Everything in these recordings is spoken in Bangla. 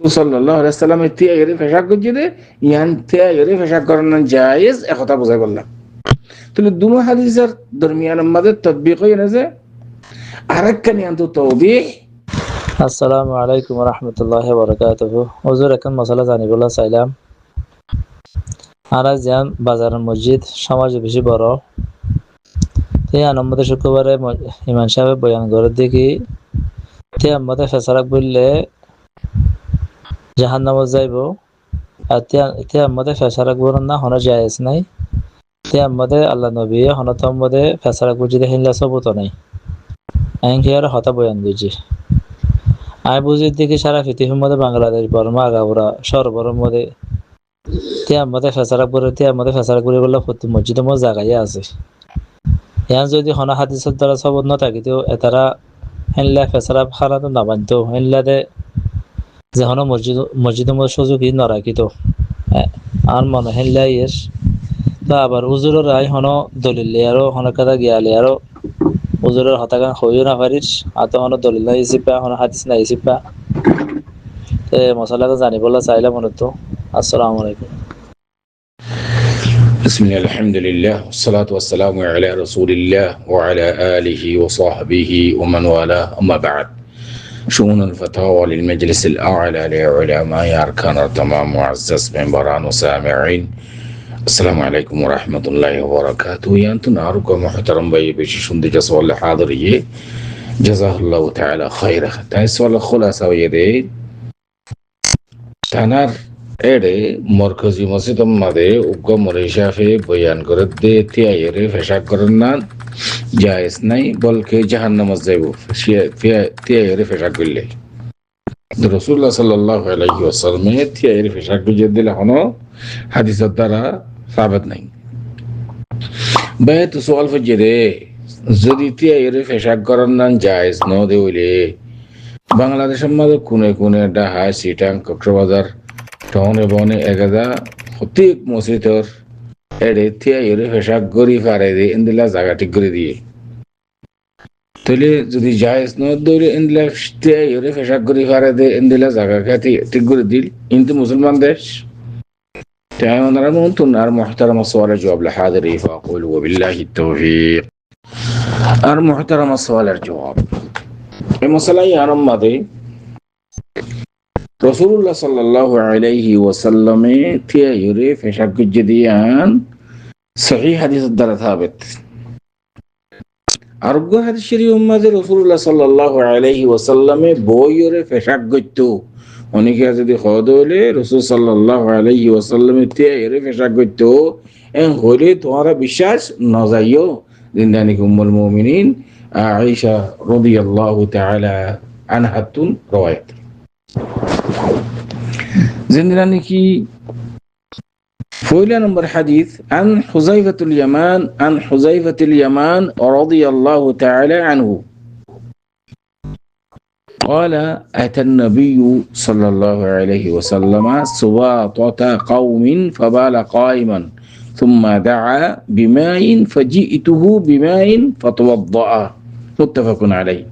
সাল্লাল্লাহু আলাইহি সাল্লামের তিয়াগেরে পেশাব করছে দে ইয়ান তিয়াগেরে পেশাব করানো জায়েজ এ কথা বুঝাই বললাম। তাহলে দুনো হাদিসের দরমিয়ান আমাদের তদবিক হয়ে না যে আরেকখানি আনতো তওবিহ। আসসালামু আলাইকুম রহমতুল্লাহ বরকাতুহু। হুজুর এখন মশলা জানিবলা চাইলাম। আর যান বাজারের মসজিদ সমাজে বেশি বড় তে আনম্মতে শুক্রবারে ইমাম সাহেব বয়ান করে দেখি তে আম্মতে ফেসারাক বললে জাহান্নামে যাইব আর তে আম্মতে ফেসারাক বলেন না হন জায়েজ নাই তে আম্মতে আল্লাহ নবী হনতম মধ্যে ফেসারাক বুঝিতে হিনলা সবুত নাই আইন কি আর হতা বয়ান বুঝি আমি বুঝি দেখি সারা পৃথিবীর মধ্যে বাংলাদেশ বর্মা আগাবরা সর্বরের মধ্যে তিয়ার মধ্যে ফেসারাক করে বললে প্রতি মসজিদে মধ্যে জায়গায় আছে ইয়ান যদি হনা হাদিসের দ্বারা সবত ন থাকিতো এতারা হেনলা ফেসারাক খানা তো না বানতো হেনলাতে যে হন মসজিদের মধ্যে সুযোগই ন রাখিতো আর মনে হেনলা ইয়েস তো আবার হুজুরের রায় হন দলিল আরো হন কথা গিয়ালে আরো হুজুরের হতাকা হইও না পারিস আর তো হন দলিল নাই সিপা হন হাদিস নাই সিপা মশলাটা জানি বলা চাইলাম মনে তো। আসসালামু আলাইকুম। بسم الله الحمد لله والصلاة والسلام على رسول الله وعلى آله وصحبه ومن والاه أما بعد شؤون الفتاوى للمجلس الأعلى لعلماء أركان التمام معزز منبران وسامعين السلام عليكم ورحمة الله وبركاته. أنتم نعرفكم محترم بي بشي شندي جسوال حاضرية جزاه الله تعالى خيرا. تايسوال خلاصة ويدي تنار এড়ে মরকজি মসজিদ মাদে উগ্র মরিশাফে বয়ান করে দে তিয়াইরে ফেশাক করেন না জায়েজ নাই বলকে জাহান্নামে যাইব তিয়াইরে ফেশাক করলে রাসূলুল্লাহ সাল্লাল্লাহু আলাইহি ওয়াসাল্লাম তিয়াইরে ফেশাক বুঝিয়ে দিলে হনো হাদিসের দ্বারা সাবিত নাই। বাইত সুয়াল ফজরে যদি তিয়াইরে ফেশাক করেন না জায়েজ ন দেইলে বাংলাদেশের মধ্যে কোনে কোনে ঢাকা চিটাং কক্সবাজার টাউনে বনে এগাদা প্রত্যেক মসজিদর এড়ে তিয়াইরে ফেশাক গরি ফারে দিয়ে ইন্দিলা জায়গা ঠিক করে দিয়ে তাহলে যদি জায়েজ ন দইলে ইন্দিলা তিয়াইরে ফেশাক গরি ফারে দিয়ে ইন্দিলা জায়গা ঠিক করে দিল কিন্তু মুসলমান দেশ তাই ওনারা মন্তন আর মুহতারাম সওয়ালের জবাব লাহাদিরি ফাকুল ওয়াবিল্লাহি তাওফীক। আর মুহতারাম সওয়ালের জবাব এই মশলাই আরম মাদে রাসূলুল্লাহ সাল্লাল্লাহু আলাইহি ওয়াসাল্লামে তিয়াইরে ফেশাক গুজে দিয়ান সহিহ হাদিসের দ্বারা সাবিত। আরগ্য হাদিস শরীফ উম্মাদে রাসূলুল্লাহ সাল্লাল্লাহু আলাইহি ওয়াসাল্লামে বইরে ফেশাক গইতো অনেকে যদি খদ হলে রাসূল সাল্লাল্লাহু আলাইহি ওয়াসাল্লামে তিয়াইরে ফেশাক গইতো এন হলে তোমারা বিশ্বাস না যাইও জিন্দানি উম্মুল মুমিনিন আয়েশা রাদিয়াল্লাহু তাআলা আনহা তুন রওয়ায়াত زندنا كي فويلا نمبر حديث عن حذيفة اليمان رضي الله تعالى عنه قال أتى النبي صلى الله عليه وسلم سواطة قوم فبال قائما ثم دعا بماء فجئته بماء فتوضأ متفق عليه.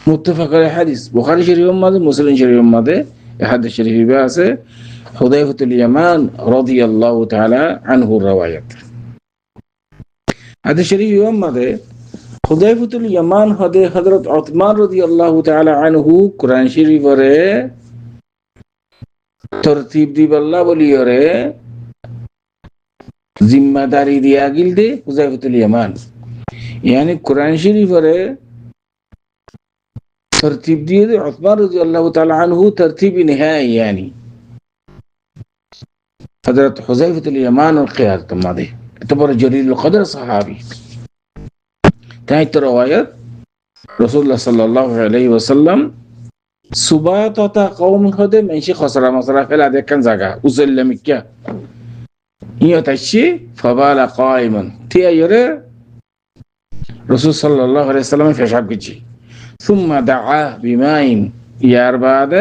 متفق على حديث بخاري شريف ماذا مسلم شريف ماذا حديث شريف باسه حذيفة اليمان رضي الله تعالى عنه الرواية. هذا شريف ماذا حذيفة اليمان هذا حضرت عثمان رضي الله تعالى عنه قرآن شريف রে তরতিব দি বল্লা বলি রে জিম্মাদারি দিয়া গিল দে হুযায়ফাতুল ইয়ামান यानी कुरान शरीफ রে तरतीब दिए थे उस्मान रज़ी अल्लाह ताला अन्हु तरतीब निहाई यानी हज़रत हुज़ैफ़तुल यमान القيادة الماضي اعتبر جليل القدر صحابي تاني روايات رسول الله صلى الله عليه وسلم سباطة قوم خده منشي خسرة مصرف فلا ده كان زاقا وزل مكة يتشي فبال قائما تيا يرى رسول صلى الله عليه وسلم في شعب كجي ثم دعا بماء يار بعد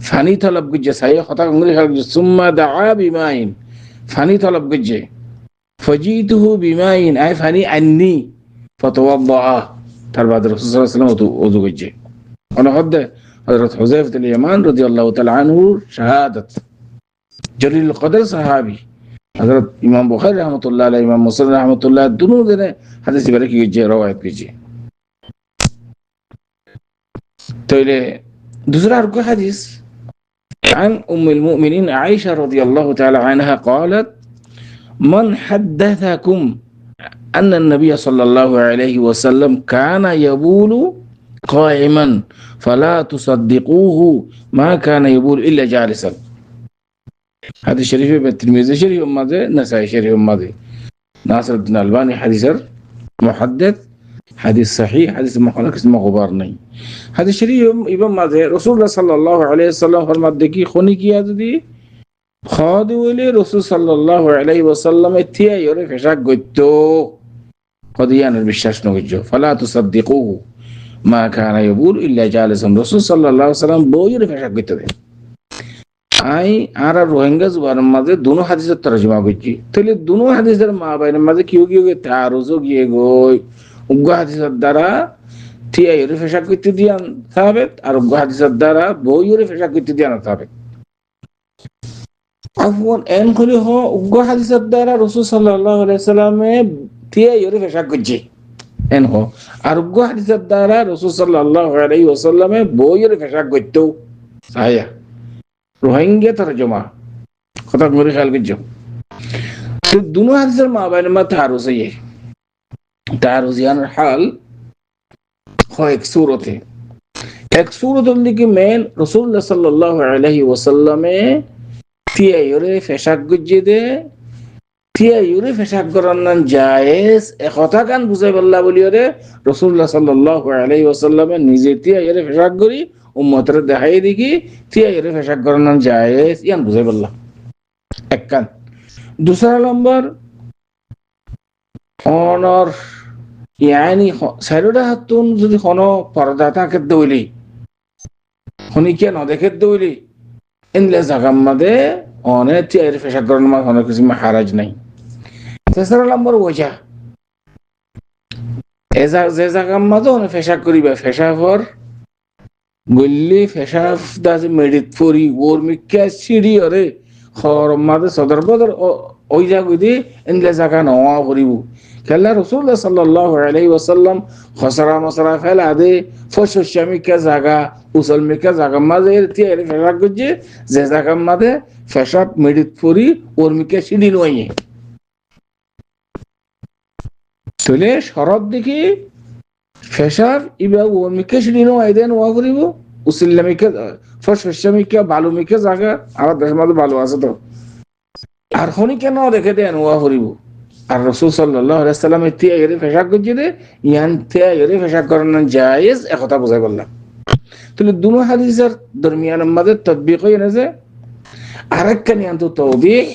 فاني طلب گجه صحیح خطا انگلی خلق ثم دعا بماء فاني طلب گجه فجئته بماء اي فاني عني فتوضأ তার بعد رسول صلى الله عليه وسلم وضو گجه انا خد হযরত হুযায়ফাতুল ইয়ামান রাদিয়াল্লাহু তাআলা আনহু শাহাদাত জলিলুল কদর সাহাবী হযরত ইমাম বুখারী রাহমাতুল্লাহ আলাইহি ইমাম মুসলিম রাহমাতুল্লাহ দুনো জনে হাদিস বারে কি যে রওয়ায়াত করেছে তাইলে दूसरा और कोई हदीस عن أم المؤمنين عائشة رضي الله تعالى عنها قالت من حدثكم أن النبي صلى الله عليه وسلم كان يبول قائما فلا تصدقوه ما كان يبول إلا جالسا هذا الشريف بالترمذي شريف ماذا نسائي شريف ماذا ناصر الدين الألباني حديث محدث حديث صحيح حديث مخالف اسمه غبار नहीं حديث شريف ابن ماذا رسول الله صلى الله عليه وسلم फरमाते कि खूनी किया যদি খাদি হইলে রাসূল সাল্লাল্লাহু আলাইহি ওয়াসাল্লামে থিয়া ইরে ফেশাক গইতো কদিয়ানের বিশ্বাস নগজ্য ফালা তুসাদ্দিকুহু মা কানা ইয়াবুল ইল্লা জালিসান রাসূল সাল্লাল্লাহু আলাইহি ওয়াসাল্লাম বইরে ফেশাক গইতো আই আর রোহিঙ্গা জুবানের মাঝে দুনো হাদিসের তরজমা করছি তাহলে দুনো হাদিসের মা বাইনের মাঝে কিউ কিউ তারুজো গিয়ে গই উগ্র হাদিসের দ্বারা থিয়া ইরে ফেশাক করতে দিয়ান সাহাবেত আর উগ্র হাদিসের দ্বারা বইরে ফেশাক করতে দিয়ান সাহাবেত আফওয়ান এন কলি হ উগ্র হাদিসের দ্বারা রাসূল সাল্লাল্লাহু আলাইহি ওয়াসাল্লামে থিয়া ইরে ফেশাক করছে এন হ আর উগ্র হাদিসের দ্বারা রাসূল সাল্লাল্লাহু আলাইহি ওয়াসাল্লামে বইরে ফেশাক করতো আয়া রোহিঙ্গা তরজমা কথা মেরে খেয়াল করছো তো দুনো হাদিসের মা বাইনের মধ্যে তারুজ है तारुज यानी हाल हो एक सूरत उनकी मेन रसूलुल्लाह सल्लल्लाहु अलैहि वसल्लम तिया युरे फेशाक गुज्जे दे तिया युरे फेशाक करन जायज एक কথা কান বুঝাই বল্লা বলিও রে রাসূলুল্লাহ সাল্লাল্লাহু আলাইহি ওয়াসাল্লাম নিজে তিয়া युरे फेशाक করি উম্মতের দেখাই দেখি তিয়া युरे फेशाक করন জায়েজ ইয়ান বুঝাই বল্লা এক কান दूसरा नंबर অনর यानी সাইরোডা হাতুন যদি কোনো পর্দা থাকে দইলি হনিকে না দেখে দইলি ইনলে জাগাম্মাদে অনে তিয়ার ফেশা করন মা অনেক কিছু হারাজ নাই তেসরা নম্বর ওজা এজা যে জাগাম্মাদে অনে ফেশা করিবা ফেশা ফর গল্লি ফেশা দাজ মেডিট ফরি ওর মিক্কা সিডি ওরে খর মাদে সদর বদর ওই জাগুদি ইনলে জাগা নওয়া করিব كلا رسول الله صلى الله عليه وسلم خسر مصرا فلا دي فش الشامي كزاغا وصل مكزاغا ما زي تيار فشاك جي زاغا ما ده فشاك ميدت فوري اور مكا شدين وين تولي شرط ديكي فشاك يبقى اور مكا شدين وين واغريبو وصل مكا فش الشامي كا بالو مكا زاغا على دشما بالو আছে তো আর খনি কেন রেখে দেন ওয়াগরিবো আর রাসূল সাল্লাল্লাহু আলাইহি ওয়াসাল্লাম তিয়া ইরে ফেশাক গজিদে ইয়ান তিয়া ইরে ফেশাক করন জায়েজ এ কথা বুঝাই বললাম তাহলে দুনো হাদিসের দরমিয়ান মধ্যে তাতবিক হয় না যে আরেকখানি আনতো তাওদীহ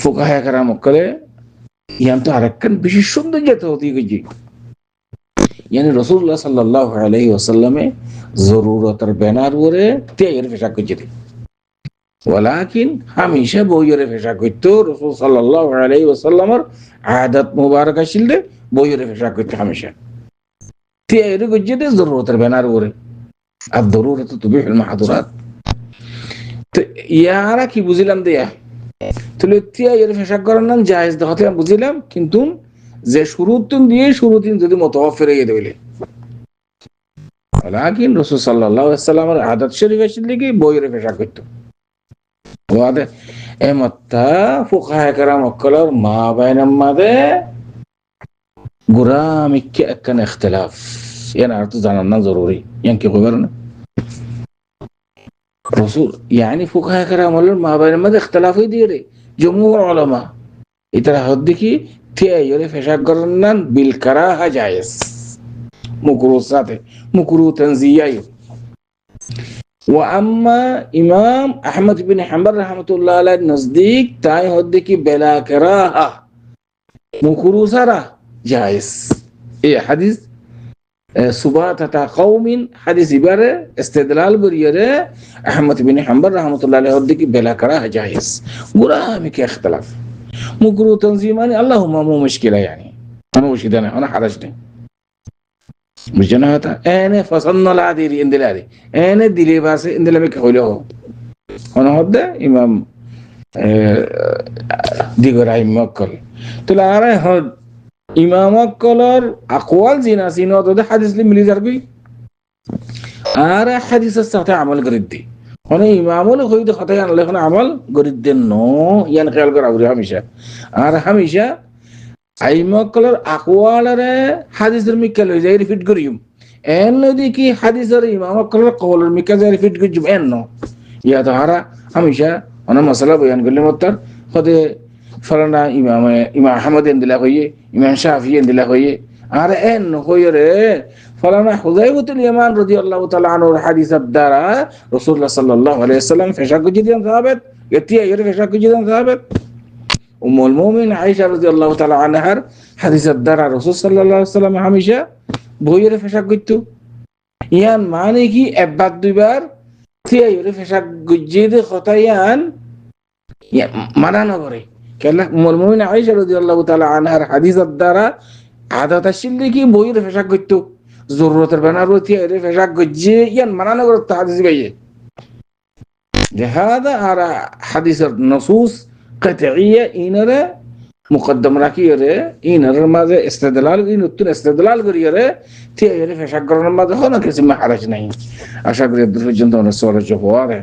ফুকাহা کرام করে ইয়ান তো আরেকখান বিশেষ সুন্দর যে তাওদীহ গজি यानी রাসূলুল্লাহ সাল্লাল্লাহু আলাইহি ওয়াসাল্লামে জরুরতের বেনার ওরে তিয়া ইরে ফেশাক গজিদে ولكن हमेशा बोयरे फेशा करतो रसूल सल्लल्लाहु अलैहि वसल्लमर आदत मुबारक शिल्दे बोयरे फेशा करतो हमेशा तियारे गज्जे जरूरत बेनार ओरे अब जरूरत तुबिह المحظورات তো ইয়ারা কি বুঝিলাম দেয়া তাহলে তিয়ারে ফেশা করানো জায়েজ দেখতে আমি বুঝিলাম কিন্তু যে শুরুতুন দিয়ে শুরুতিন যদি মুতাওয়াফির হয়ে দেইলে ولكن رسول सल्लल्लाहु अलैहि वसल्लमर आदत शरीफ शिल्दे কি बोयরে फेशा করতো واضح امتا فقهاء کرام وکلر ما بین ماده گرامی که اکن اختلاف یعنی ارتو زنان ضروری یعنی که خبرنا رسول يعني فقهاء کرام وکلر ما بین ماده اختلافی دیره جمهور علماء اترا حدی کی تیاری فشاک کرنن بالکراهه جایز مکروه ساته مکروه تنزیهی واما امام احمد بن حنبل رحمه الله عليه نزدیک تای هدی کی بلا کراهه مکروه سرا جائز اي حديث سباتة قوم حديث بره استدلال بريره احمد بن حنبل رحمه الله عليه هدی کی بلا کراهه جائز برا میں کیا اختلاف مکروه تنظیمانی اللهم مو مشكله يعني انا وش انا حرج نہیں বুঝছো না কথা এনে পছন্দ লাদির ইন্দিলারি এনে দিলে বাসে ইন্দিলামে কইলো হনহদ্দে ইমাম দিগরাই মক্কল তুলা আরে হদ ইমাম মক্কলর আকওয়াল জিনা সিনো তো হাদিস লি মিলি যারবি আর হাদিসের সাথে আমল করে দি হনে ইমামুল হইতে কথা আনলে হনে আমল করে দেন নো ইয়ান খেয়াল করা উরি হামেশা আর হামেশা আইমকলর আকওয়ালরে হাদিসের মিক্কাল হই যায় রিপিট করিম এন নদি কি হাদিসের ইমামকলর কওলের মিক্কা যায় রিপিট করিম এন নো ইয়া তো হারা হামেশা অনা মশলা বয়ান করলে মত্তর হতে ফলানা ইমাম আহমদ দিলা কইয়ে ইমাম শাফি দিলা কইয়ে আর এন কইয়ে রে ফলানা হুযাইফাতুল ইয়ামান রাদিয়াল্লাহু তাআলা আনহুর হাদিসের দ্বারা রাসূলুল্লাহ সাল্লাল্লাহু আলাইহি ওয়াসাল্লাম ফেশাক জিদিয়ান সাহাবেত এতিয়া এর ফেশাক জিদিয়ান সাহাবেত উম্মুল মুমিন আয়েশা রাদিয়াল্লাহু তাআলা আনহার হাদিসের দ্বারা রাসূল সাল্লাল্লাহু আলাইহি ওয়াসাল্লাম হামেশা বইয়ের ফেশাক করতো ইয়ান মানে কি একবার দুইবার তিয়া এর ফেশাক জিদে খতায়ান মানানো করে কেলা উম্মুল মুমিন আয়েশা রাদিয়াল্লাহু তাআলা আনহার হাদিসের দ্বারা আদাত আসলে কি বইয়ের ফেশাক করতো জরুরতের বানারতি এর ফেশাক গজ্জে ইয়ান মানানো করতে হাদিস গাইয়ে لهذا আর হাদিসের নসুস قطعيه ইনরে মুকদ্দম রাখিয়ে ইনর মাঝে ইস্তেদলাল ইন উত্তর ইস্তেদলাল করিয়ে তে এর ফেশাক করার মাঝে হলো কিছু মাহারাজ নাই আশা করি দূর পর্যন্ত নসওয়ার জওয়ারে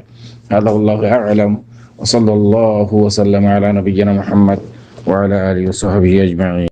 আল্লাহু আ'লাম ওয়া সাল্লাল্লাহু ওয়া সাল্লামা আলা নবিয়িনা মুহাম্মদ ওয়া আলা আলিহি ওয়া সাহবিহি আজমাইন